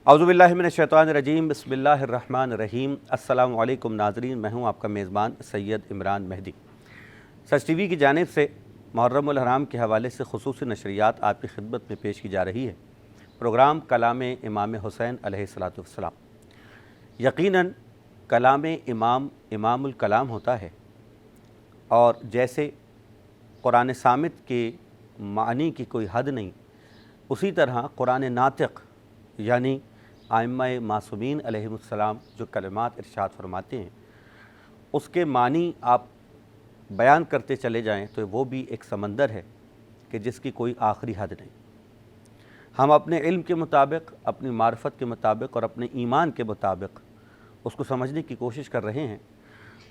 اعوذ باللہ من الشیطان الرجیم، بسم اللہ الرحمن الرحیم۔ السلام علیکم ناظرین، میں ہوں آپ کا میزبان سید عمران مہدی۔ سچ ٹی وی کی جانب سے محرم الحرام کے حوالے سے خصوصی نشریات آپ کی خدمت میں پیش کی جا رہی ہے۔ پروگرام کلام امام حسین علیہ السلام۔ یقیناً کلام امام الکلام ہوتا ہے، اور جیسے قرآن صامت کے معنی کی کوئی حد نہیں، اسی طرح قرآن ناطق یعنی ائمہ معصومین علیہ السلام جو کلمات ارشاد فرماتے ہیں، اس کے معنی آپ بیان کرتے چلے جائیں تو وہ بھی ایک سمندر ہے کہ جس کی کوئی آخری حد نہیں۔ ہم اپنے علم کے مطابق، اپنی معرفت کے مطابق اور اپنے ایمان کے مطابق اس کو سمجھنے کی کوشش کر رہے ہیں،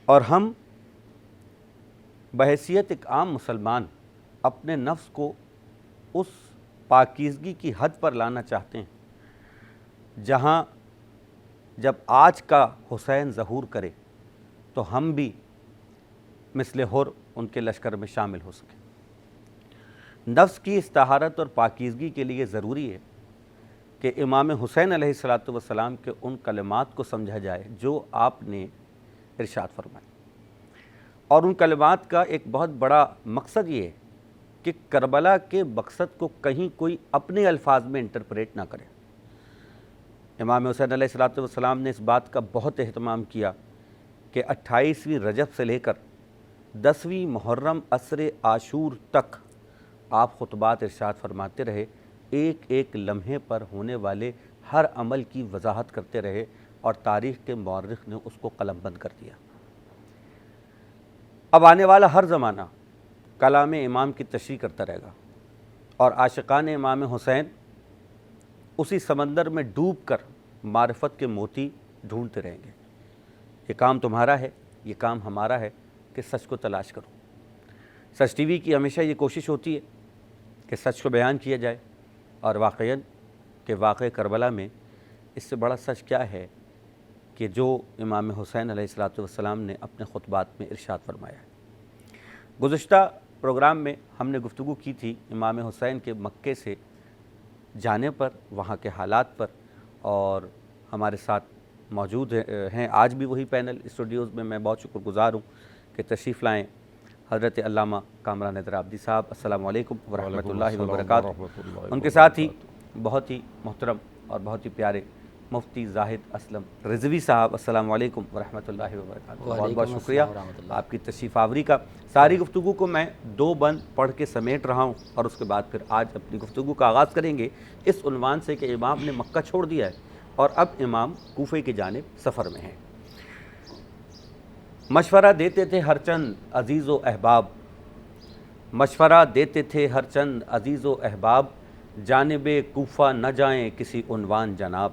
اور ہم بحیثیت ایک عام مسلمان اپنے نفس کو اس پاکیزگی کی حد پر لانا چاہتے ہیں جہاں جب آج کا حسین ظہور کرے تو ہم بھی مثل حر ان کے لشکر میں شامل ہو سکیں۔ نفس کی اس طہارت اور پاکیزگی کے لیے ضروری ہے کہ امام حسین علیہ السلام کے ان کلمات کو سمجھا جائے جو آپ نے ارشاد فرمائے، اور ان کلمات کا ایک بہت بڑا مقصد یہ ہے کہ کربلا کے مقصد کو کہیں کوئی اپنے الفاظ میں انٹرپریٹ نہ کرے۔ امام حسین علیہ السلام نے اس بات کا بہت اہتمام کیا کہ 28ویں رجب سے لے کر 10ویں محرم عصر عاشور تک آپ خطبات ارشاد فرماتے رہے، ایک ایک لمحے پر ہونے والے ہر عمل کی وضاحت کرتے رہے، اور تاریخ کے مورخ نے اس کو قلم بند کر دیا۔ اب آنے والا ہر زمانہ کلام امام کی تشریح کرتا رہے گا، اور عاشقان امام حسین اسی سمندر میں ڈوب کر معرفت کے موتی ڈھونڈتے رہیں گے۔ یہ کام تمہارا ہے، یہ کام ہمارا ہے کہ سچ کو تلاش کرو۔ سچ ٹی وی کی ہمیشہ یہ کوشش ہوتی ہے کہ سچ کو بیان کیا جائے، اور واقعاً کہ واقع کربلا میں اس سے بڑا سچ کیا ہے کہ جو امام حسین علیہ السلام نے اپنے خطبات میں ارشاد فرمایا ہے۔ گزشتہ پروگرام میں ہم نے گفتگو کی تھی امام حسین کے مکے سے جانے پر، وہاں کے حالات پر، اور ہمارے ساتھ موجود ہیں آج بھی وہی پینل اسٹوڈیوز میں۔ میں بہت شکر گزار ہوں کہ تشریف لائیں حضرت علامہ کامران حیدر آبادی صاحب۔ السلام علیکم ورحمۃ اللہ وبرکاتہ۔ ان کے ساتھ ہی بہت ہی محترم اور بہت ہی پیارے مفتی زاہد اسلم رضوی صاحب۔ السلام علیکم ورحمۃ اللہ وبرکاتہ۔ بہت بہت شکریہ آپ کی تشریف آوری کا۔ ساری گفتگو کو میں 2 بند پڑھ کے سمیٹ رہا ہوں، اور اس کے بعد پھر آج اپنی گفتگو کا آغاز کریں گے اس عنوان سے کہ امام نے مکہ چھوڑ دیا ہے اور اب امام کوفے کی جانب سفر میں ہیں۔ مشورہ دیتے تھے ہر چند عزیز و احباب، مشورہ دیتے تھے ہر چند عزیز و احباب، جانب کوفہ نہ جائیں کسی عنوان جناب۔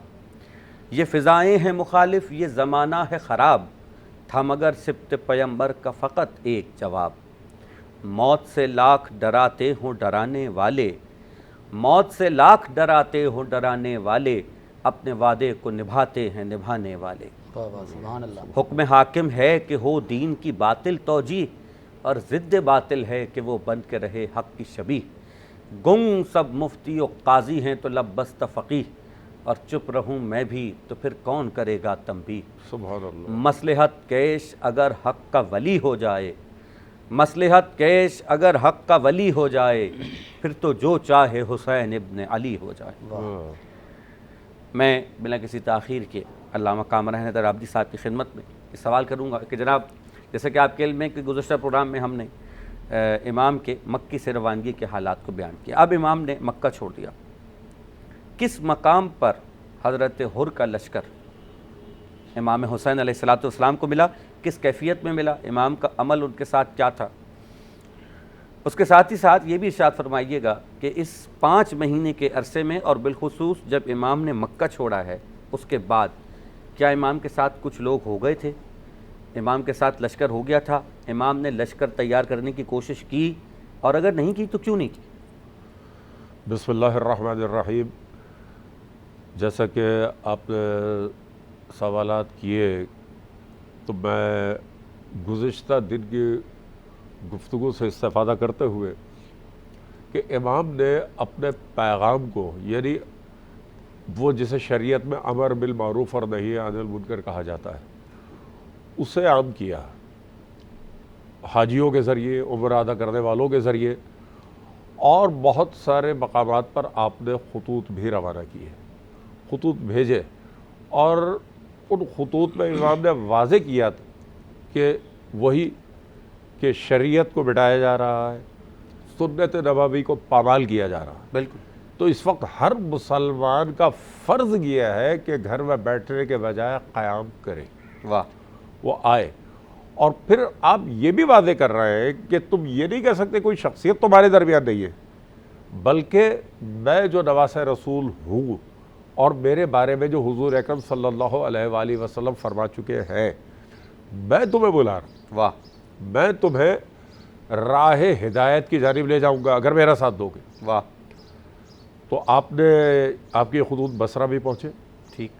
یہ فضائیں ہیں مخالف، یہ زمانہ ہے خراب، تھا مگر سبط پیمبر کا فقط ایک جواب۔ موت سے لاکھ ڈراتے ہوں ڈرانے والے، موت سے لاکھ ڈراتے ہوں ڈرانے والے، اپنے وعدے کو نبھاتے ہیں نبھانے والے۔ حکم حاکم ہے کہ ہو دین کی باطل توجیہ، اور ضد باطل ہے کہ وہ بن کے رہے حق کی شبیہ۔ گنگ سب مفتی و قاضی ہیں تو لب بستہ فقیہ، اور چپ رہوں میں بھی تو پھر کون کرے گا تنبیہ۔ سبحان اللہ۔ مصلحت کیش اگر حق کا ولی ہو جائے، مصلحت کیش اگر حق کا ولی ہو جائے، پھر تو جو چاہے حسین ابن علی ہو جائے۔ میں بلا کسی تاخیر کے علامہ کامران حیدر آبادی صاحب کی خدمت میں یہ سوال کروں گا کہ جناب، جیسا کہ آپ کے علم میں کہ گزشتہ پروگرام میں ہم نے امام کے مکی سے روانگی کے حالات کو بیان کیا، اب امام نے مکہ چھوڑ دیا، کس مقام پر حضرت حر کا لشکر امام حسین علیہ السلام کو ملا، کس کیفیت میں ملا، امام کا عمل ان کے ساتھ کیا تھا؟ اس کے ساتھ ہی ساتھ یہ بھی ارشاد فرمائیے گا کہ اس 5 مہینے کے عرصے میں، اور بالخصوص جب امام نے مکہ چھوڑا ہے اس کے بعد، کیا امام کے ساتھ کچھ لوگ ہو گئے تھے؟ امام کے ساتھ لشکر ہو گیا تھا؟ امام نے لشکر تیار کرنے کی کوشش کی، اور اگر نہیں کی تو کیوں نہیں کی؟ بسم اللہ الرحمن الرحیم۔ جیسا کہ آپ نے سوالات کیے تو میں گزشتہ دن کی گفتگو سے استفادہ کرتے ہوئے کہ امام نے اپنے پیغام کو، یعنی وہ جسے شریعت میں امر بالمعروف اور نہی عن المنکر کہا جاتا ہے اسے عام کیا، حاجیوں کے ذریعے، عمرہ ادا کرنے والوں کے ذریعے، اور بہت سارے مقامات پر آپ نے خطوط بھی روانہ کیے، خطوط بھیجے، اور ان خطوط میں امام نے واضح کیا کہ وہی کہ شریعت کو مٹایا جا رہا ہے، سنت نبوی کو پامال کیا جا رہا ہے۔ بالکل۔ تو اس وقت ہر مسلمان کا فرض یہ ہے کہ گھر میں بیٹھنے کے بجائے قیام کرے، واہ، وہ آئے۔ اور پھر آپ یہ بھی واضح کر رہے ہیں کہ تم یہ نہیں کہہ سکتے کوئی شخصیت تمہارے درمیان نہیں ہے، بلکہ میں جو نواسہ رسول ہوں اور میرے بارے میں جو حضور اکرم صلی اللہ علیہ وآلہ وسلم فرما چکے ہیں، میں تمہیں بلا رہا ہوں، واہ، میں تمہیں راہ ہدایت کی جانب لے جاؤں گا اگر میرا ساتھ دو گے۔ واہ، تو آپ کی خطوط بصرہ بھی پہنچے۔ ٹھیک۔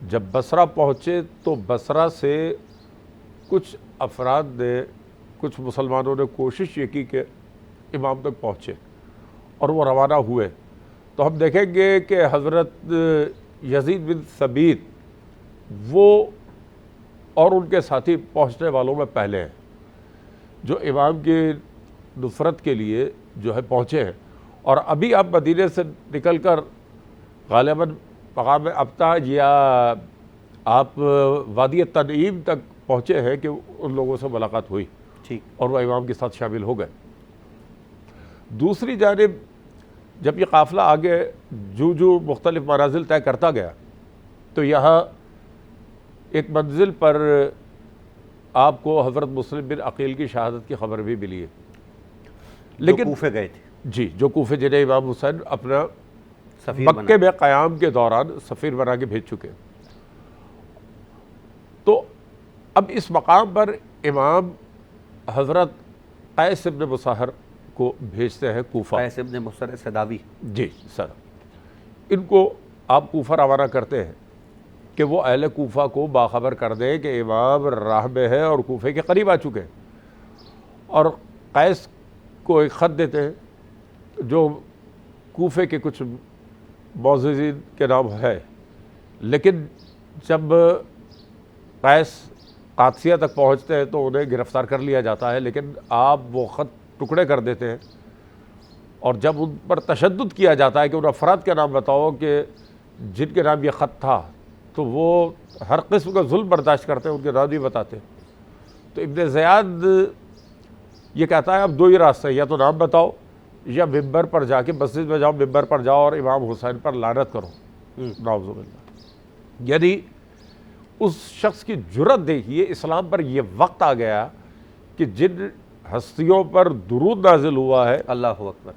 جب بصرہ پہنچے تو بصرہ سے کچھ افراد نے، کچھ مسلمانوں نے کوشش یہ کی کہ امام تک پہنچے اور وہ روانہ ہوئے۔ تو ہم دیکھیں گے کہ حضرت یزید بن ثبیت وہ اور ان کے ساتھی پہنچنے والوں میں پہلے ہیں، جو امام کی نصرت کے لیے جو ہے پہنچے ہیں۔ اور ابھی آپ مدینے سے نکل کر غالباً مقام ابتہ یا آپ وادی تنعیم تک پہنچے ہیں کہ ان لوگوں سے ملاقات ہوئی ٹھیک۔ اور وہ امام کے ساتھ شامل ہو گئے۔ دوسری جانب جب یہ قافلہ آگے جو مختلف منازل طے کرتا گیا تو یہاں ایک منزل پر آپ کو حضرت مسلم بن عقیل کی شہادت کی خبر بھی ملی ہے، لیکن کوفے گئے تھے، جی، جو کوفے جنہیں امام حسین اپنا سفیر مکے میں قیام کے دوران سفیر بنا کے بھیج چکے۔ تو اب اس مقام پر امام حضرت قیس بن مصہر کو بھیجتے ہیں کوفہ۔ قیس بن مصہر سداوی، جی سر، ان کو آپ کوفہ روانہ کرتے ہیں کہ وہ اہل کوفہ کو باخبر کر دیں کہ امام راہ میں ہے اور کوفے کے قریب آ چکے ہیں، اور قیس کو ایک خط دیتے ہیں جو کوفے کے کچھ معززین کے نام ہے، لیکن جب قیس قادسیہ تک پہنچتے ہیں تو انہیں گرفتار کر لیا جاتا ہے، لیکن آپ وہ خط ٹکڑے کر دیتے ہیں، اور جب ان پر تشدد کیا جاتا ہے کہ ان افراد کے نام بتاؤ کہ جن کے نام یہ خط تھا، تو وہ ہر قسم کا ظلم برداشت کرتے ہیں، ان کے نام نہیں بتاتے۔ تو ابن زیاد یہ کہتا ہے اب دو ہی راستے ہیں، یا تو نام بتاؤ یا ممبر پر جا کے مسجد میں جاؤ، ممبر پر جاؤ اور امام حسین پر لعنت کرو، نعوذ باللہ۔ یعنی اس شخص کی جرأت دیکھیے، اسلام پر یہ وقت آ گیا کہ جن ہستیوں پر درود نازل ہوا ہے، اللہ اکبر،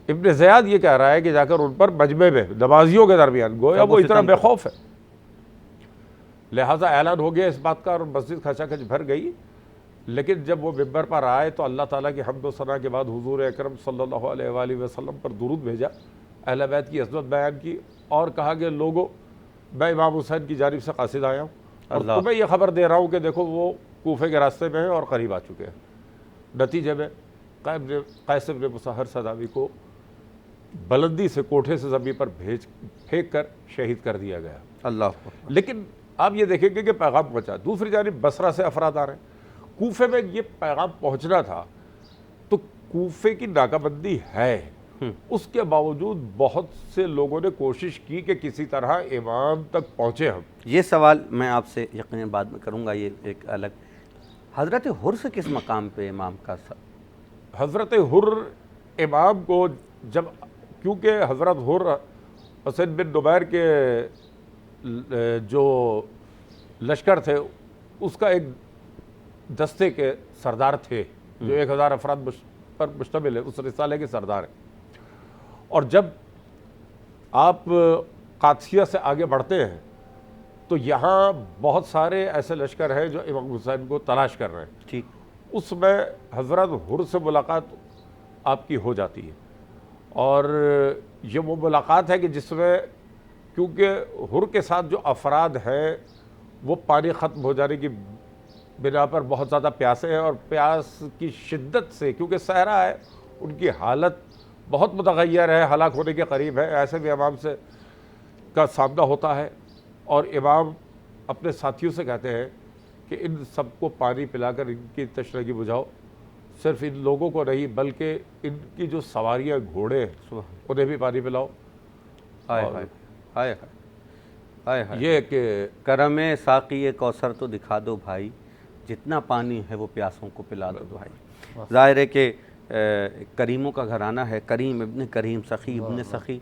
ابن زیاد یہ کہہ رہا ہے کہ جا کر ان پر مجمع میں نمازیوں کے درمیان گویا وہ اتنا بے خوف ہے، لہٰذا اعلان ہو گیا اس بات کا اور مسجد کھچا کھچ بھر گئی۔ لیکن جب وہ ممبر پر آئے تو اللہ تعالیٰ کی حمد و ثنا کے بعد حضور اکرم صلی اللہ علیہ وآلہ وسلم پر درود بھیجا، اہل بیت کی عظمت بیان کی، اور کہا کہ لوگوں، میں امام حسین کی جانب سے قاصد آیا ہوں اور تمہیں یہ خبر دے رہا ہوں کہ دیکھو وہ کوفے کے راستے میں ہیں اور قریب آ چکے ہیں۔ نتیجے میں قیس بن مصہر سداوی کو بلندی سے کوٹھے سے زمین پر پھینک کر شہید کر دیا گیا۔ اللہ اکبر۔ لیکن آپ یہ دیکھیں گے کہ پیغام پہنچا، دوسری جانب بصرہ سے افراد آ رہے ہیں، کوفے میں یہ پیغام پہنچنا تھا، تو کوفے کی ناکہ بندی ہے، اس کے باوجود بہت سے لوگوں نے کوشش کی کہ کسی طرح امام تک پہنچے ہم۔ یہ سوال میں آپ سے یقیناً بعد میں کروں گا، یہ ایک الگ۔ حضرت حر سے کس مقام پہ امام کا حضرت حر امام کو جب، کیونکہ حضرت حر حسین بن نبیر کے جو لشکر تھے اس کا ایک دستے کے سردار تھے، جو 1000 افراد پر مشتمل ہے، اس رسالے کے سردار ہیں۔ اور جب آپ قادسیہ سے آگے بڑھتے ہیں تو یہاں بہت سارے ایسے لشکر ہیں جو امام حسین کو تلاش کر رہے ہیں، ٹھیک، اس میں حضرت حر سے ملاقات آپ کی ہو جاتی ہے، اور یہ وہ ملاقات ہے کہ جس میں، کیونکہ حر کے ساتھ جو افراد ہیں وہ پانی ختم ہو جانے کی بنا پر بہت زیادہ پیاسے ہیں، اور پیاس کی شدت سے، کیونکہ صحرا ہے، ان کی حالت بہت متغیر ہے، ہلاک ہونے کے قریب ہے، ایسے بھی امام سے کا سامنا ہوتا ہے اور امام اپنے ساتھیوں سے کہتے ہیں کہ ان سب کو پانی پلا کر ان کی تشنگی بجھاؤ، صرف ان لوگوں کو نہیں بلکہ ان کی جو سواریاں گھوڑے ہیں انہیں بھی پانی پلاؤ۔ ہائے ہائے ہائے ہائے ہائے، یہ کہ کرم ساقی کوثر تو دکھا دو بھائی، جتنا پانی ہے وہ پیاسوں کو پلا دو بھائی۔ ظاہر ہے کہ کریموں کا گھرانہ ہے، کریم ابن کریم، سخی ابن سخی۔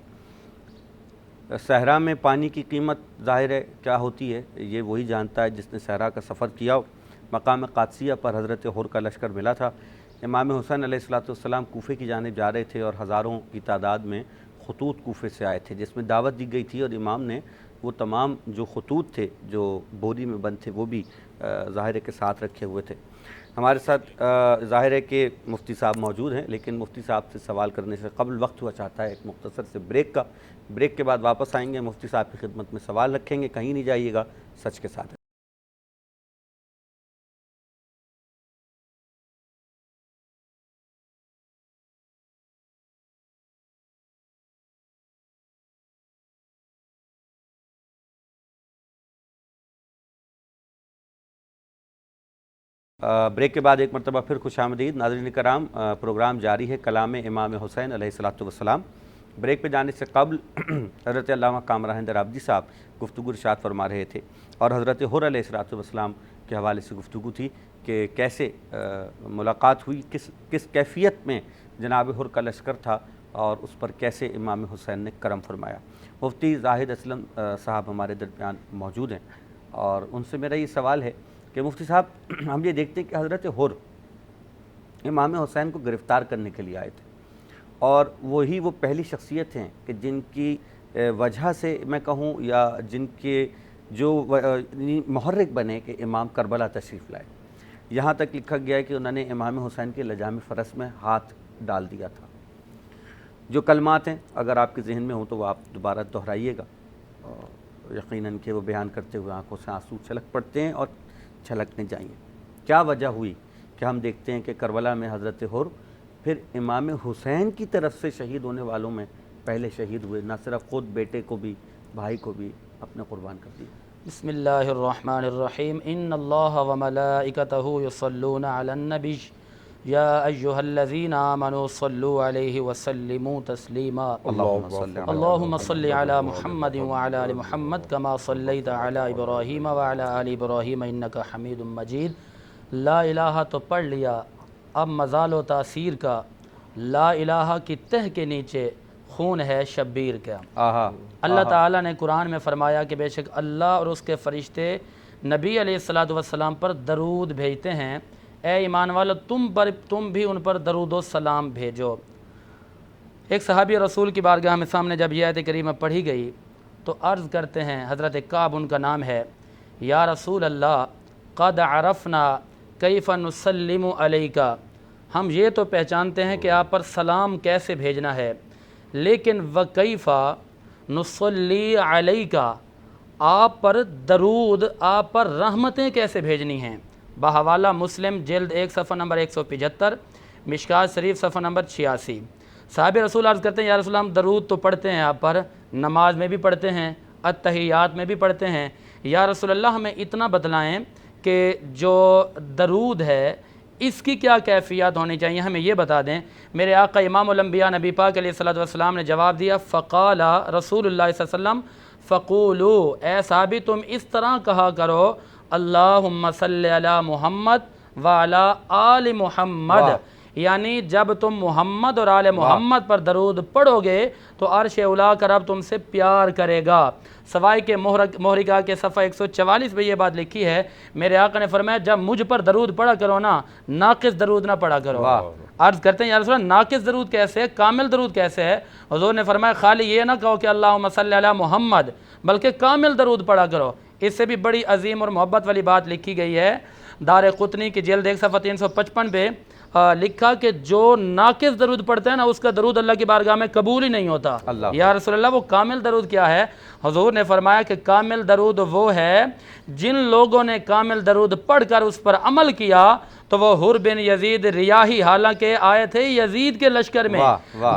صحرا میں پانی کی قیمت ظاہر ہے کیا ہوتی ہے یہ وہی جانتا ہے جس نے صحرا کا سفر کیا ہو۔ مقام قادسیہ پر حضرت حر کا لشکر ملا تھا۔ امام حسین علیہ السلام کوفے کی جانب جا رہے تھے اور ہزاروں کی تعداد میں خطوط کوفے سے آئے تھے جس میں دعوت دی گئی تھی، اور امام نے وہ تمام جو خطوط تھے جو بوری میں بند تھے وہ بھی ظاہر کے ساتھ رکھے ہوئے تھے۔ ہمارے ساتھ ظاہر ہے کہ مفتی صاحب موجود ہیں، لیکن مفتی صاحب سے سوال کرنے سے قبل وقت ہوا چاہتا ہے ایک مختصر سے بریک کا۔ بریک کے بعد واپس آئیں گے، مفتی صاحب کی خدمت میں سوال رکھیں گے، کہیں نہیں جائیے گا، سچ کے ساتھ۔ بریک کے بعد ایک مرتبہ پھر خوش آمدید ناظرین کرام، پروگرام جاری ہے کلام امام حسین علیہ السلام۔ بریک پہ جانے سے قبل حضرت علامہ کامران حیدر عابدی صاحب گفتگو ارشاد فرما رہے تھے اور حضرت حر علیہ السلام کے حوالے سے گفتگو تھی کہ کیسے ملاقات ہوئی، کس کیفیت میں جناب حر کا لشکر تھا اور اس پر کیسے امام حسین نے کرم فرمایا۔ مفتی زاہد اسلم صاحب ہمارے درمیان موجود ہیں اور ان سے میرا یہ سوال ہے کہ مفتی صاحب، ہم یہ دیکھتے ہیں کہ حضرت حر امام حسین کو گرفتار کرنے کے لیے آئے تھے اور وہی وہ پہلی شخصیت ہیں کہ جن کی وجہ سے میں کہوں یا جن کے جو محرک بنے کہ امام کربلا تشریف لائے۔ یہاں تک لکھا گیا ہے کہ انہوں نے امام حسین کے لجام فرس میں ہاتھ ڈال دیا تھا۔ جو کلمات ہیں اگر آپ کے ذہن میں ہوں تو وہ آپ دوبارہ دہرائیے گا، یقیناً کہ وہ بیان کرتے ہوئے آنکھوں سے آنسو چھلک پڑتے ہیں اور چھلکنے چاہیے۔ کیا وجہ ہوئی کہ ہم دیکھتے ہیں کہ کربلا میں حضرت حر پھر امام حسین کی طرف سے شہید ہونے والوں میں پہلے شہید ہوئے، نہ صرف خود بیٹے کو بھی بھائی کو بھی اپنے قربان کر دیا۔ بسم اللہ الرحمن الرحیم، ان اللہ وملائکتہ یصلون علی النبی یا ایہا الذین آمنوا صلوا علیہ وسلموا تسلیما۔ اللہم صل علی محمد وعلی آل محمد کما صلیت علی ابراہیم وعلی آل ابراہیم انکا حمید مجید۔ لا الہ تو پڑھ لیا، اب مزال و تاثیر کا، لا الہ کی تہ کے نیچے خون ہے شبیر کا۔ اللہ تعالیٰ نے قرآن میں فرمایا کہ بے شک اللہ اور اس کے فرشتے نبی علیہ السلام پر درود بھیجتے ہیں، اے ایمان والو تم بھی ان پر درود و سلام بھیجو۔ ایک صحابی رسول کی بارگاہ میں سامنے جب یہ آیت کریمہ پڑھی گئی تو عرض کرتے ہیں، حضرت کعب ان کا نام ہے، یا رسول اللہ قد عرفنا کیف نسلم علیکا، ہم یہ تو پہچانتے ہیں کہ آپ پر سلام کیسے بھیجنا ہے، لیکن وکیف نصلی علیکا، آپ پر درود، آپ پر رحمتیں کیسے بھیجنی ہیں۔ بحوالہ مسلم جلد 1 صفحہ نمبر 175، مشکات شریف صفحہ نمبر 86۔ صحابہ رسول عرض کرتے ہیں، یا رسول اللہ ہم درود تو پڑھتے ہیں آپ پر، نماز میں بھی پڑھتے ہیں، التحیات میں بھی پڑھتے ہیں، یا رسول اللہ ہمیں اتنا بتلائیں کہ جو درود ہے اس کی کیا کیفیت ہونی چاہیے، ہمیں یہ بتا دیں۔ میرے آقا امام الانبیاء نبی پاک علیہ السلام نے جواب دیا، فقال رسول اللہ صلی اللہ علیہ وسلم فقولو، اے صحابی تم اس طرح کہا کرو، اللہم صلی علی محمد وعلی آل محمد، یعنی جب تم محمد اور آل محمد پر درود پڑھو گے تو عرش اولا کا رب تم سے پیار کرے گا۔ سوائے کے محرقہ کے صفحہ 144 پہ یہ بات لکھی ہے، میرے آقا نے فرمایا جب مجھ پر درود پڑھا کرو نا، ناقص درود نہ پڑھا کرو۔ عرض کرتے ہیں یا رسول اللہ ناقص درود کیسے ہے، کامل درود کیسے ہے؟ حضور نے فرمایا خالی یہ نہ کہو کہ اللہم صلی علی محمد، بلکہ کامل درود پڑھا کرو۔ اس سے بھی بڑی عظیم اور محبت والی بات لکھی گئی ہے، دار قطنی کی جلد 1 صفحہ 355 پہ لکھا کہ جو ناقص درود پڑھتا ہے نا اس کا درود اللہ کی بارگاہ میں قبول ہی نہیں ہوتا۔ یا رسول اللہ وہ کامل درود کیا ہے؟ حضور نے فرمایا کہ کامل درود وہ ہے جن لوگوں نے کامل درود پڑھ کر اس پر عمل کیا تو وہ حر بن یزید ریاحی حالانکہ آئے تھے یزید کے لشکر میں،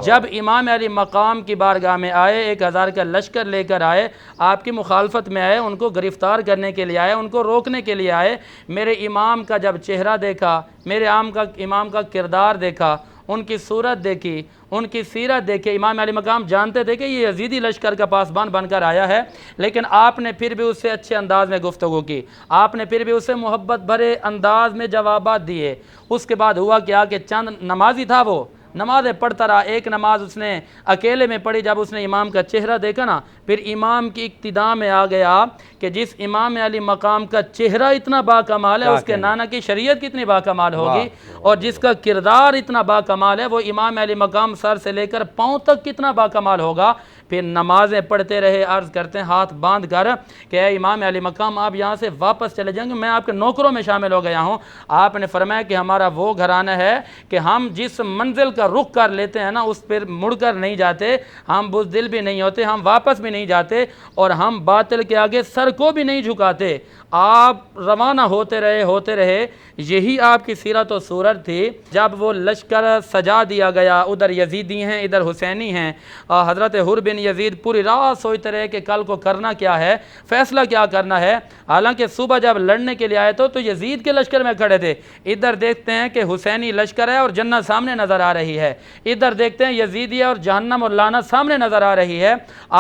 جب امام علی مقام کی بارگاہ میں آئے 1000 کا لشکر لے کر آئے، آپ کی مخالفت میں آئے، ان کو گرفتار کرنے کے لیے آئے، ان کو روکنے کے لیے آئے، میرے امام کا جب چہرہ دیکھا، میرے امام کا کردار دیکھا، ان کی صورت دیکھی، ان کی سیرت دیکھے، امام علی مقام جانتے تھے کہ یہ یزیدی لشکر کا پاسبان بن کر آیا ہے، لیکن آپ نے پھر بھی اس سے اچھے انداز میں گفتگو کی، آپ نے پھر بھی اسے محبت بھرے انداز میں جوابات دیے۔ اس کے بعد ہوا کیا کہ چند نمازی تھا، وہ نمازیں پڑھتا رہا، ایک نماز اس نے اکیلے میں پڑھی، جب اس نے امام کا چہرہ دیکھا نا، پھر امام کی اقتداء میں آ گیا کہ جس امام علی مقام کا چہرہ اتنا باکمال ہے، اس کے نانا کی شریعت کتنی باکمال ہوگی، اور جس کا کردار اتنا باکمال ہے، وہ امام علی مقام سر سے لے کر پاؤں تک کتنا باکمال ہوگا۔ پھر نمازیں پڑھتے رہے، عرض کرتے ہیں ہاتھ باندھ کر کہ اے امام علی مقام، آپ یہاں سے واپس چلے جائیں گے، میں آپ کے نوکروں میں شامل ہو گیا ہوں۔ آپ نے فرمایا کہ ہمارا وہ گھرانہ ہے کہ ہم جس منزل کا رخ کر لیتے ہیں نا، اس پر مڑ کر نہیں جاتے، ہم بزدل بھی نہیں ہوتے، ہم واپس بھی نہیں جاتے، اور ہم باطل کے آگے سر کو بھی نہیں جھکاتے۔ آپ روانہ ہوتے رہے، یہی آپ کی سیرت و صورت تھی۔ جب وہ لشکر سجا دیا گیا، ادھر یزیدی ہیں، ادھر حسینی ہیں، حضرت حر بن یزید پوری رات سوچتے رہے کہ کل کو کرنا کیا ہے، فیصلہ کیا کرنا ہے۔ حالانکہ صبح جب لڑنے کے لیے آئے تو یزید کے لشکر میں کھڑے تھے، ادھر دیکھتے ہیں کہ حسینی لشکر ہے اور جنت سامنے نظر آ رہی ہے، ادھر دیکھتے ہیں یزیدی ہے اور جہنم اور لعنت سامنے نظر آ رہی ہے۔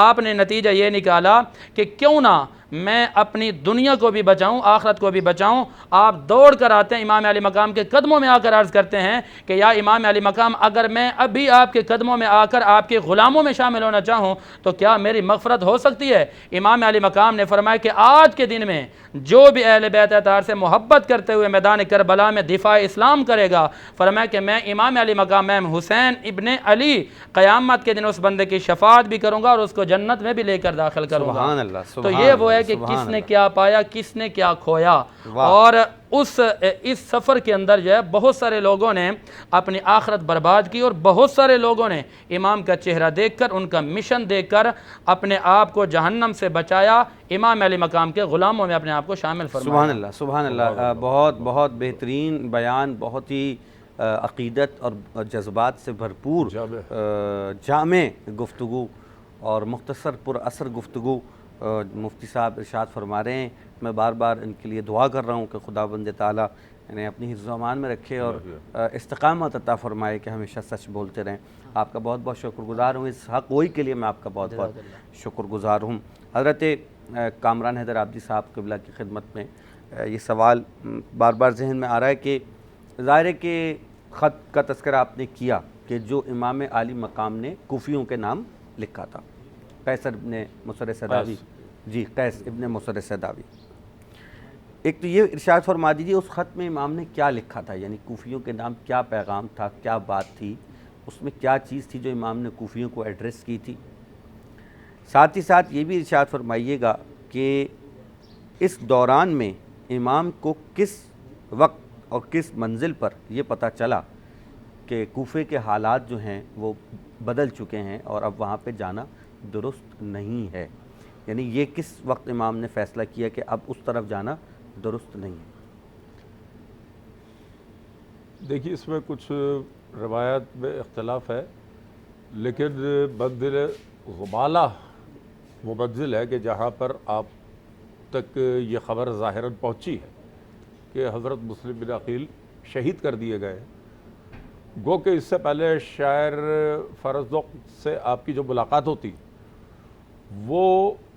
آپ نے نتیجہ یہ نکالا کہ کیوں نہ میں اپنی دنیا کو بھی بچاؤں، آخرت کو بھی بچاؤں۔ آپ دوڑ کر آتے ہیں امام علی مقام کے قدموں میں آ کر عرض کرتے ہیں کہ یا امام علی مقام، اگر میں ابھی آپ کے قدموں میں آ کر آپ کے غلاموں میں شامل ہونا چاہوں تو کیا میری مغفرت ہو سکتی ہے؟ امام علی مقام نے فرمایا کہ آج کے دن میں جو بھی اہل بیت اطہار سے محبت کرتے ہوئے میدان کربلا میں دفاع اسلام کرے گا، فرمایا کہ میں امام علی مقام میں حسین ابن علی قیامت کے دن اس بندے کی شفاعت بھی کروں گا اور اس کو جنت میں بھی لے کر داخل کروں گا۔ سبحان اللہ، تو سبحان یہ وہ ہے اللہ، کہ سبحان کس نے اللہ۔ کیا پایا، کس نے کیا کھویا۔ واہ۔ اور اس سفر کے اندر جو ہے بہت سارے لوگوں نے اپنی آخرت برباد کی، اور بہت سارے لوگوں نے امام کا چہرہ دیکھ کر، ان کا مشن دیکھ کر اپنے آپ کو جہنم سے بچایا، امام علی مقام کے غلاموں میں اپنے آپ کو شامل فرمایا۔ سبحان اللہ، سبحان اللہ۔ بہت بہت بہترین بیان، بہت ہی عقیدت اور جذبات سے بھرپور جامع گفتگو اور مختصر پر اثر گفتگو مفتی صاحب ارشاد فرما رہے ہیں۔ میں بار بار ان کے لیے دعا کر رہا ہوں کہ خداوند تعالیٰ انہیں اپنی حفظ و امان میں رکھے اور استقامت عطا فرمائے کہ ہمیشہ سچ بولتے رہیں۔ آپ کا بہت بہت شکر گزار ہوں، اس حق گوئی کے لیے میں آپ کا بہت بہت شکر گزار ہوں۔ حضرت کامران حیدر عابدی صاحب قبلہ کی خدمت میں یہ سوال بار بار ذہن میں آ رہا ہے کہ ظاہر ہے کہ خط کا تذکرہ آپ نے کیا کہ جو امام عالی مقام نے کوفیوں کے نام لکھا تھا، قیس ابن مصر سداوی، جی قیس ابن مصر سداوی۔ ایک تو یہ ارشاد فرما دیجیے اس خط میں امام نے کیا لکھا تھا، یعنی کوفیوں کے نام کیا پیغام تھا، کیا بات تھی، اس میں کیا چیز تھی جو امام نے کوفیوں کو ایڈریس کی تھی۔ ساتھ ہی ساتھ یہ بھی ارشاد فرمائیے گا کہ اس دوران میں امام کو کس وقت اور کس منزل پر یہ پتہ چلا کہ کوفے کے حالات جو ہیں وہ بدل چکے ہیں اور اب وہاں پہ جانا درست نہیں ہے، یعنی یہ کس وقت امام نے فیصلہ کیا کہ اب اس طرف جانا درست نہیں ہے؟ دیکھیے اس میں کچھ روایات میں اختلاف ہے، لیکن منزل غمالہ وہ منزل ہے کہ جہاں پر آپ تک یہ خبر ظاہراً پہنچی ہے کہ حضرت مسلم بن عقیل شہید کر دیے گئے ہیں۔ گو کہ اس سے پہلے شاعر فرزدق سے آپ کی جو ملاقات ہوتی وہ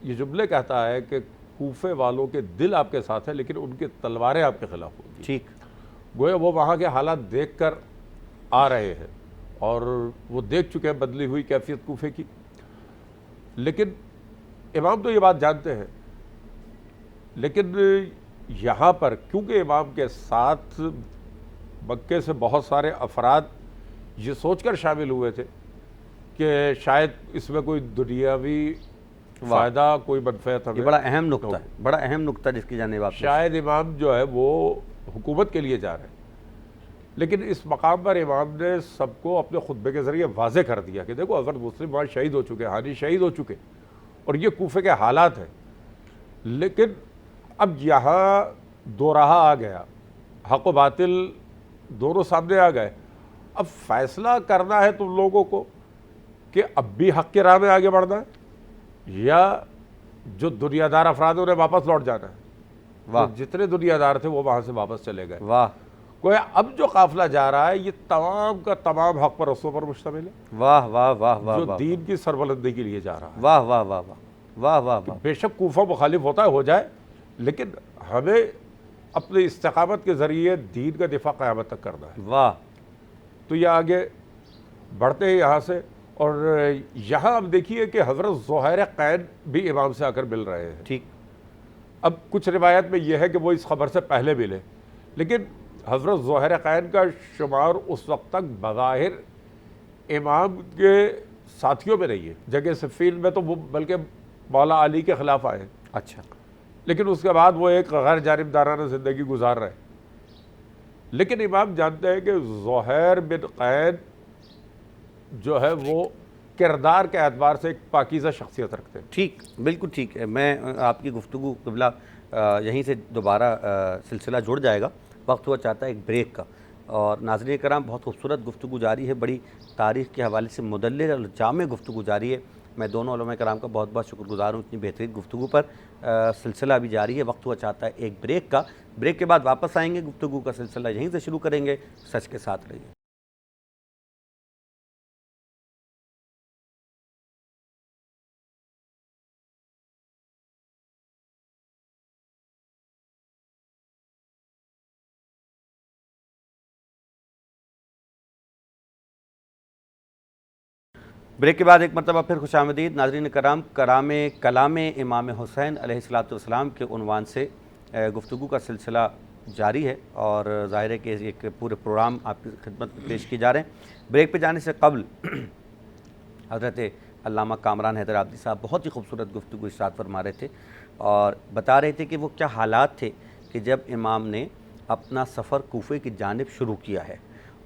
یہ جملے کہتا ہے کہ کوفے والوں کے دل آپ کے ساتھ ہیں لیکن ان کی تلواریں آپ کے خلاف ہوتی ہیں۔ ٹھیک، گویا وہ وہاں کے حالات دیکھ کر آ رہے ہیں اور وہ دیکھ چکے ہیں بدلی ہوئی کیفیت کوفے کی، لیکن امام تو یہ بات جانتے ہیں۔ لیکن یہاں پر کیونکہ امام کے ساتھ مکے سے بہت سارے افراد یہ سوچ کر شامل ہوئے تھے کہ شاید اس میں کوئی دنیاوی فائدہ، کوئی منفعت ہمیں، یہ بڑا اہم نقطہ ہے، بڑا اہم نقطہ جس کی جانب آپ نے، شاید امام جو ہے وہ حکومت کے لیے جا رہے ہیں، لیکن اس مقام پر امام نے سب کو اپنے خطبے کے ذریعے واضح کر دیا کہ دیکھو حضرت مسلم وہاں شہید ہو چکے، ہانی شہید ہو چکے، اور یہ کوفے کے حالات ہیں۔ لیکن اب یہاں دو راہ آ گیا، حق و باطل دونوں سامنے آ گئے. اب فیصلہ کرنا ہے تم لوگوں کو کہ اب بھی حق کی راہ میں آگے بڑھنا ہے یا جو دنیا دار افراد انہیں واپس لوٹ جانا ہے. واہ جتنے دنیا دار تھے وہ وہاں سے واپس چلے گئے. واہ گویا اب جو قافلہ جا رہا ہے یہ تمام کا تمام حق پرستوں پر مشتمل ہے واہ واہ واہ واہ جو واہ دین کی سربلندی کے لیے جا رہا ہے. واہ واہ واہ واہ واہ واہ واہ بے شک کوفہ مخالف ہوتا ہے ہو جائے، لیکن ہمیں اپنے استقامت کے ذریعے دین کا دفاع قیامت تک کرنا ہے. واہ. تو یہ آگے بڑھتے ہیں یہاں سے، اور یہاں اب دیکھیے کہ حضرت زہیر قین بھی امام سے آ کر مل رہے ہیں. ٹھیک. اب کچھ روایت میں یہ ہے کہ وہ اس خبر سے پہلے ملے، لیکن حضرت زہیر قین کا شمار اس وقت تک بظاہر امام کے ساتھیوں میں نہیں ہے. جنگ صفین میں تو وہ بلکہ مولا علی کے خلاف آئے، اچھا. لیکن اس کے بعد وہ ایک غیر جانبدارانہ زندگی گزار رہے. لیکن امام جانتے ہیں کہ زہیر بن قین جو ہے وہ کردار کے اعتبار سے ایک پاکیزہ شخصیت رکھتے ہیں. ٹھیک، بالکل ٹھیک ہے. میں آپ کی گفتگو قبلہ یہیں سے دوبارہ سلسلہ جڑ جائے گا. وقت ہوا چاہتا ہے ایک بریک کا. اور ناظرین کرام، بہت خوبصورت گفتگو جاری ہے، بڑی تاریخ کے حوالے سے مدلل اور جامع گفتگو جاری ہے. میں دونوں علماء کرام کا بہت بہت شکر گزار ہوں اتنی بہترین گفتگو پر. سلسلہ بھی جاری ہے. وقت ہوا چاہتا ہے ایک بریک کا. بریک کے بعد واپس آئیں گے، گفتگو کا سلسلہ یہیں سے شروع کریں گے. سچ کے ساتھ رہیے. بریک کے بعد ایک مرتبہ پھر خوش آمدید. ناظرین کرام، کلام امام حسین علیہ السلام کے عنوان سے گفتگو کا سلسلہ جاری ہے، اور ظاہر ہے کہ ایک پورے پروگرام آپ کی خدمت میں پیش کیے جا رہے ہیں. بریک پہ جانے سے قبل حضرت علامہ کامران حیدر آبادی صاحب بہت ہی خوبصورت گفتگو ارشاد فرما رہے تھے، اور بتا رہے تھے کہ وہ کیا حالات تھے کہ جب امام نے اپنا سفر کوفے کی جانب شروع کیا ہے،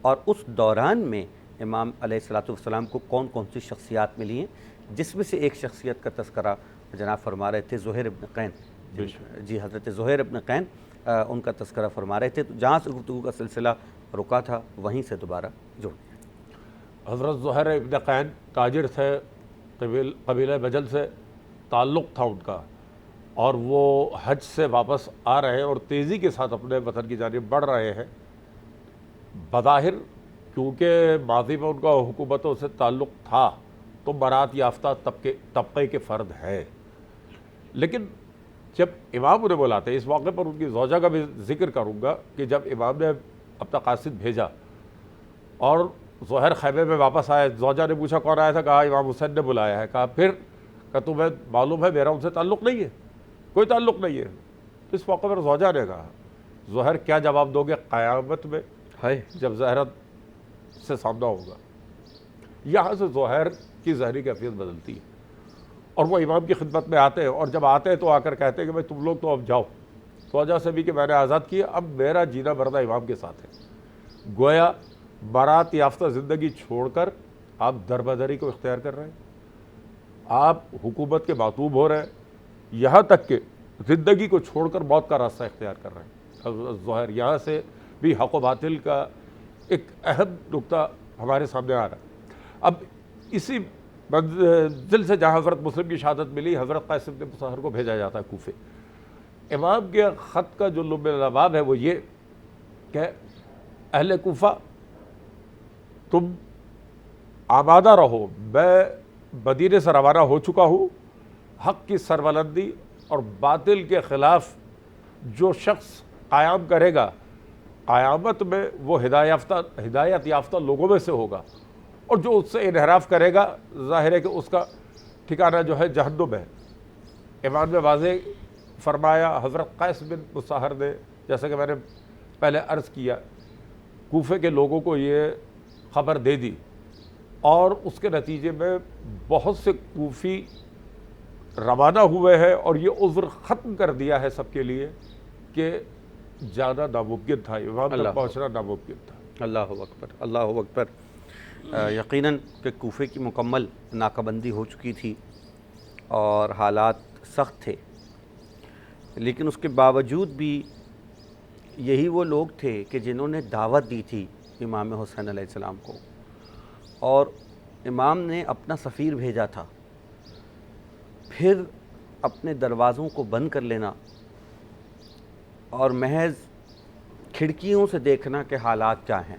اور اس دوران میں امام علیہ السلام کو کون کون سی شخصیات ملی ہیں، جس میں سے ایک شخصیت کا تذکرہ جناب فرما رہے تھے زہیر ابن قین. جی، حضرت زہیر ابن قین ان کا تذکرہ فرما رہے تھے. تو جہاں سے گفتگو کا سلسلہ رکا تھا وہیں سے دوبارہ جڑ. حضرت زہیر ابن قین تاجر تھے، قبیلہ بجل سے تعلق تھا ان کا، اور وہ حج سے واپس آ رہے ہیں اور تیزی کے ساتھ اپنے وطن کی جانب بڑھ رہے ہیں. بظاہر کیونکہ ماضی میں ان کا حکومتوں سے تعلق تھا تو برات یافتہ طبقے کے فرد ہے، لیکن جب امام انہیں بلاتے ہیں، اس موقع پر ان کی زوجہ کا بھی ذکر کروں گا کہ جب امام نے اپنا قاصد بھیجا اور زہیر خیمے میں واپس آئے، زوجہ نے پوچھا کون آیا تھا، کہا امام حسین نے بلایا ہے. کہا پھر؟ کہ تمہیں معلوم ہے میرا ان سے تعلق نہیں ہے، کوئی تعلق نہیں ہے. تو اس موقع پر زوجہ نے کہا زہیر کیا جواب دو گے قیامت میں جب زہرت سے سامنا ہوگا. یہاں سے زہیر کی ظاہری کیفیت بدلتی ہے، اور وہ امام کی خدمت میں آتے ہیں، اور جب آتے ہیں تو آ کر کہتے ہیں کہ بھائی تم لوگ تو اب جاؤ. تو وجہ سے بھی کہ میں نے آزاد کیا، اب میرا جینا مرنا امام کے ساتھ ہے. گویا برات یافتہ زندگی چھوڑ کر آپ دربدری کو اختیار کر رہے ہیں، آپ حکومت کے معطوب ہو رہے ہیں، یہاں تک کہ زندگی کو چھوڑ کر موت کا راستہ اختیار کر رہے ہیں. ظہیر یہاں سے بھی حق و باطل کا ایک اہم نقطہ ہمارے سامنے آ رہا ہے. اب اسی منزل سے جہاں حضرت مسلم کی شہادت ملی، حضرت قیس بن مطہر کو بھیجا جاتا ہے کوفے. امام کے خط کا جو لب لباب ہے وہ یہ کہ اہل کوفہ تم آمادہ رہو، میں مدینے سے روانہ ہو چکا ہوں. حق کی سربلندی اور باطل کے خلاف جو شخص قیام کرے گا، قیامت میں وہ ہدایت یافتہ لوگوں میں سے ہوگا، اور جو اس سے انحراف کرے گا ظاہر ہے کہ اس کا ٹھکانہ جو ہے جہنم ہے. امام نے واضح فرمایا. حضرت قیس بن مطہر نے، جیسا کہ میں نے پہلے عرض کیا، کوفے کے لوگوں کو یہ خبر دے دی، اور اس کے نتیجے میں بہت سے کوفی روانہ ہوئے ہیں، اور یہ عذر ختم کر دیا ہے سب کے لیے کہ جانا ناممکن تھا، امام تک پہنچنا ناممکن تھا. اللہ اکبر، اللہ اکبر. یقیناً کہ کوفے کی مکمل ناکہ بندی ہو چکی تھی اور حالات سخت تھے، لیکن اس کے باوجود بھی یہی وہ لوگ تھے کہ جنہوں نے دعوت دی تھی امام حسین علیہ السلام کو، اور امام نے اپنا سفیر بھیجا تھا، پھر اپنے دروازوں کو بند کر لینا اور محض کھڑکیوں سے دیکھنا کہ حالات کیا ہیں۔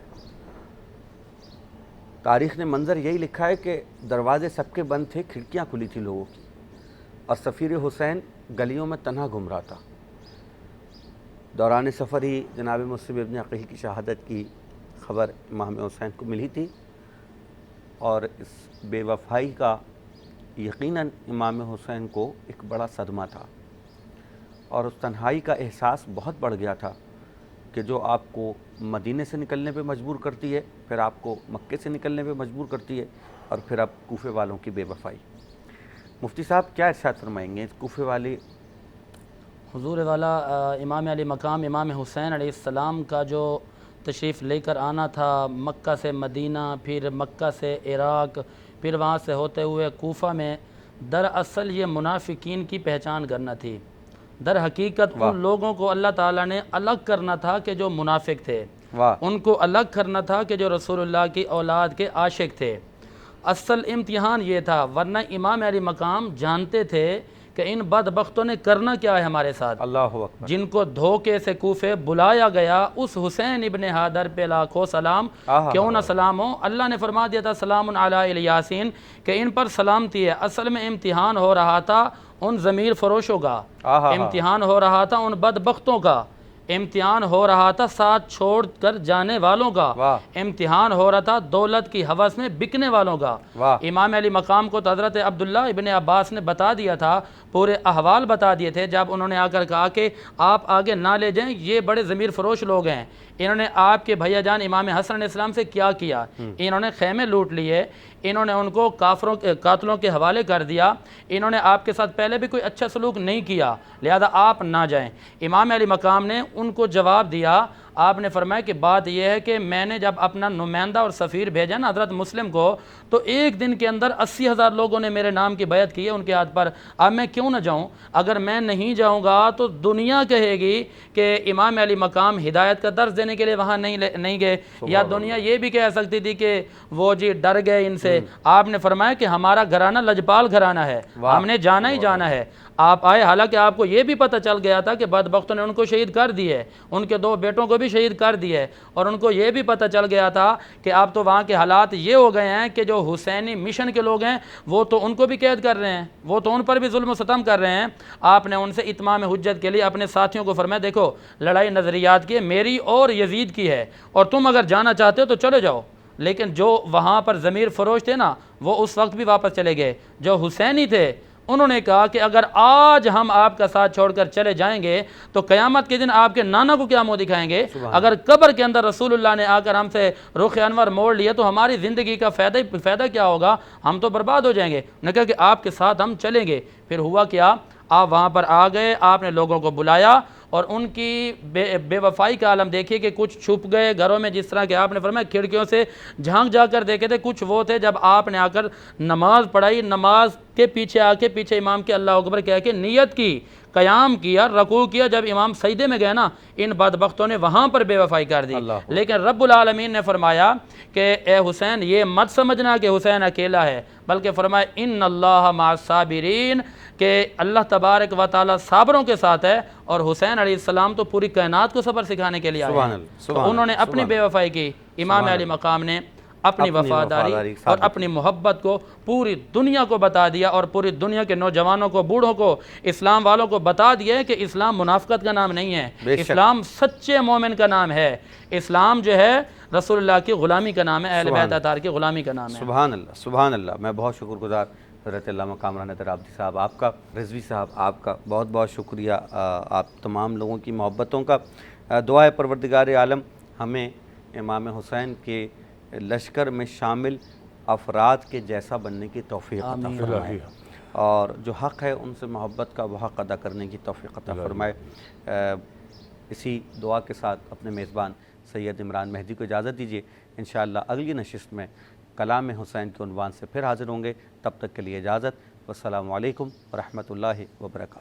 تاریخ نے منظر یہی لکھا ہے کہ دروازے سب کے بند تھے، کھڑکیاں کھلی تھی لوگوں کی، اور سفیر حسین گلیوں میں تنہا گھوم رہا تھا۔ دوران سفر ہی جناب مسلم ابن عقیل کی شہادت کی خبر امام حسین کو ملی تھی، اور اس بے وفائی کا یقیناً امام حسین کو ایک بڑا صدمہ تھا، اور اس تنہائی کا احساس بہت بڑھ گیا تھا کہ جو آپ کو مدینے سے نکلنے پہ مجبور کرتی ہے، پھر آپ کو مکے سے نکلنے پہ مجبور کرتی ہے، اور پھر اب کوفے والوں کی بے وفائی۔ مفتی صاحب کیا ارشاد فرمائیں گے اس کوفے والے؟ حضور والا امام علی مقام امام حسین علیہ السلام کا جو تشریف لے کر آنا تھا مکہ سے مدینہ، پھر مکہ سے عراق، پھر وہاں سے ہوتے ہوئے کوفہ میں، دراصل یہ منافقین کی پہچان کرنا تھی۔ در حقیقت ان لوگوں کو اللہ تعالیٰ نے الگ کرنا تھا کہ جو منافق تھے، ان کو الگ کرنا تھا کہ جو رسول اللہ کی اولاد کے عاشق تھے۔ اصل امتحان یہ تھا، ورنہ امام علی مقام جانتے تھے کہ ان بدبختوں نے کرنا کیا ہے ہمارے ساتھ۔ اللہ اکبر۔ جن کو دھوکے سے کوفے بلایا گیا، اس حسین ابن حیدر پہ لاکھوں سلام، کیوں نہ سلام ہو۔ اللہ نے فرما دیا تھا سلام علی الیاسین، کہ ان پر سلامتی ہے۔ اصل میں امتحان ہو رہا تھا ان ضمیر فروشوں کا، امتحان ہو رہا تھا ان بدبختوں کا، امتحان ہو رہا تھا ساتھ چھوڑ کر جانے والوں کا، امتحان ہو رہا تھا دولت کی ہوس میں بکنے والوں کا۔ امام علی مقام کو تو حضرت عبداللہ ابن عباس نے بتا دیا تھا، پورے احوال بتا دیے تھے، جب انہوں نے آ کر کہا کہ آپ آگے نہ لے جائیں، یہ بڑے ضمیر فروش لوگ ہیں، انہوں نے آپ کے بھیا جان امام حسن علیہ السلام سے کیا کیا، انہوں نے خیمے لوٹ لیے، انہوں نے ان کو قاتلوں کے حوالے کر دیا، انہوں نے آپ کے ساتھ پہلے بھی کوئی اچھا سلوک نہیں کیا، لہذا آپ نہ جائیں۔ امام علی مقام نے ان کو جواب دیا، آپ نے فرمایا کہ بات یہ ہے کہ میں نے جب اپنا نمائندہ اور سفیر بھیجا نا حضرت مسلم کو، تو ایک دن کے اندر 80,000 لوگوں نے میرے نام کی بیعت کی ہے ان کے ہاتھ پر، اب میں کیوں نہ جاؤں؟ اگر میں نہیں جاؤں گا تو دنیا کہے گی کہ امام علی مقام ہدایت کا درس دینے کے لیے وہاں نہیں گئے، یا دنیا یہ بھی کہہ سکتی تھی کہ وہ جی ڈر گئے ان سے۔ آپ نے فرمایا کہ ہمارا گھرانہ لجپال گھرانہ ہے، ہم نے جانا ہی جانا ہے۔ آپ آئے، حالانکہ آپ کو یہ بھی پتہ چل گیا تھا کہ بدبختوں نے ان کو شہید کر دیے، ان کے 2 بیٹوں کو بھی شہید کر دیے، اور ان کو یہ بھی پتہ چل گیا تھا کہ اب تو وہاں کے حالات یہ ہو گئے ہیں کہ جو حسینی مشن کے لوگ ہیں وہ تو ان کو بھی قید کر رہے ہیں، وہ تو ان پر بھی ظلم و ستم کر رہے ہیں۔ آپ نے ان سے اتمام حجت کے لیے اپنے ساتھیوں کو فرمایا، دیکھو لڑائی نظریات کی ہے، میری اور یزید کی ہے، اور تم اگر جانا چاہتے ہو تو چلے جاؤ۔ لیکن جو وہاں پر ضمیر فروش تھے نا، وہ اس وقت بھی واپس چلے گئے۔ جو حسینی تھے انہوں نے کہا کہ اگر آج ہم آپ کا ساتھ چھوڑ کر چلے جائیں گے تو قیامت کے دن آپ کے نانا کو کیا منہ دکھائیں گے؟ اگر قبر کے اندر رسول اللہ نے آ کر ہم سے رخ انور موڑ لیے تو ہماری زندگی کا فائدہ کیا ہوگا؟ ہم تو برباد ہو جائیں گے۔ انہوں نے کہا کہ آپ کے ساتھ ہم چلیں گے۔ پھر ہوا کیا؟ آپ وہاں پر آ گئے، آپ نے لوگوں کو بلایا، اور ان کی بے وفائی کا عالم دیکھیے کہ کچھ چھپ گئے گھروں میں، جس طرح کہ آپ نے فرمایا کھڑکیوں سے جھانک جا کر دیکھے تھے۔ کچھ وہ تھے جب آپ نے آ کر نماز پڑھائی، نماز کے پیچھے آ کے پیچھے امام کے اللہ اکبر کہہ کے نیت کی، قیام کیا، رکوع کیا، جب امام سجدے میں گئے نا، ان بدبختوں نے وہاں پر بے وفائی کر دی۔ لیکن رب العالمین نے فرمایا کہ اے حسین یہ مت سمجھنا کہ حسین اکیلا ہے، بلکہ فرمایا ان اللہ مع الصابرین، کہ اللہ تبارک و تعالی صابروں کے ساتھ ہے، اور حسین علیہ السلام تو پوری کائنات کو صبر سکھانے کے لیے آئے ہیں۔ تو انہوں نے اپنی بے وفائی کی، امام علی مقام نے اپنی وفاداری اور اپنی محبت کو پوری دنیا کو بتا دیا، اور پوری دنیا کے نوجوانوں کو، بوڑھوں کو، اسلام والوں کو بتا دیا ہے کہ اسلام منافقت کا نام نہیں ہے، اسلام سچے مومن کا نام ہے، اسلام جو ہے رسول اللہ کی غلامی کا نام ہے، اہل بیت اطہار کی غلامی کا نام ہے۔ سبحان اللہ، سبحان اللہ۔ میں بہت شکر گزار حضرت علامہ کامران حیدر آبادی صاحب آپ کا، رضوی صاحب آپ کا بہت بہت شکریہ، آپ تمام لوگوں کی محبتوں کا۔ دعا ہے پروردگار عالم ہمیں امام حسین کے لشکر میں شامل افراد کے جیسا بننے کی توفیق عطا فرمائے، اور جو حق ہے ان سے محبت کا وہ حق ادا کرنے کی توفیق عطا فرمائے۔ اسی دعا کے ساتھ اپنے میزبان سید عمران مہدی کو اجازت دیجیے، انشاءاللہ اگلی نشست میں کلام حسین کے عنوان سے پھر حاضر ہوں گے۔ تب تک کے لیے اجازت، والسلام علیکم ورحمۃ اللہ وبرکاتہ۔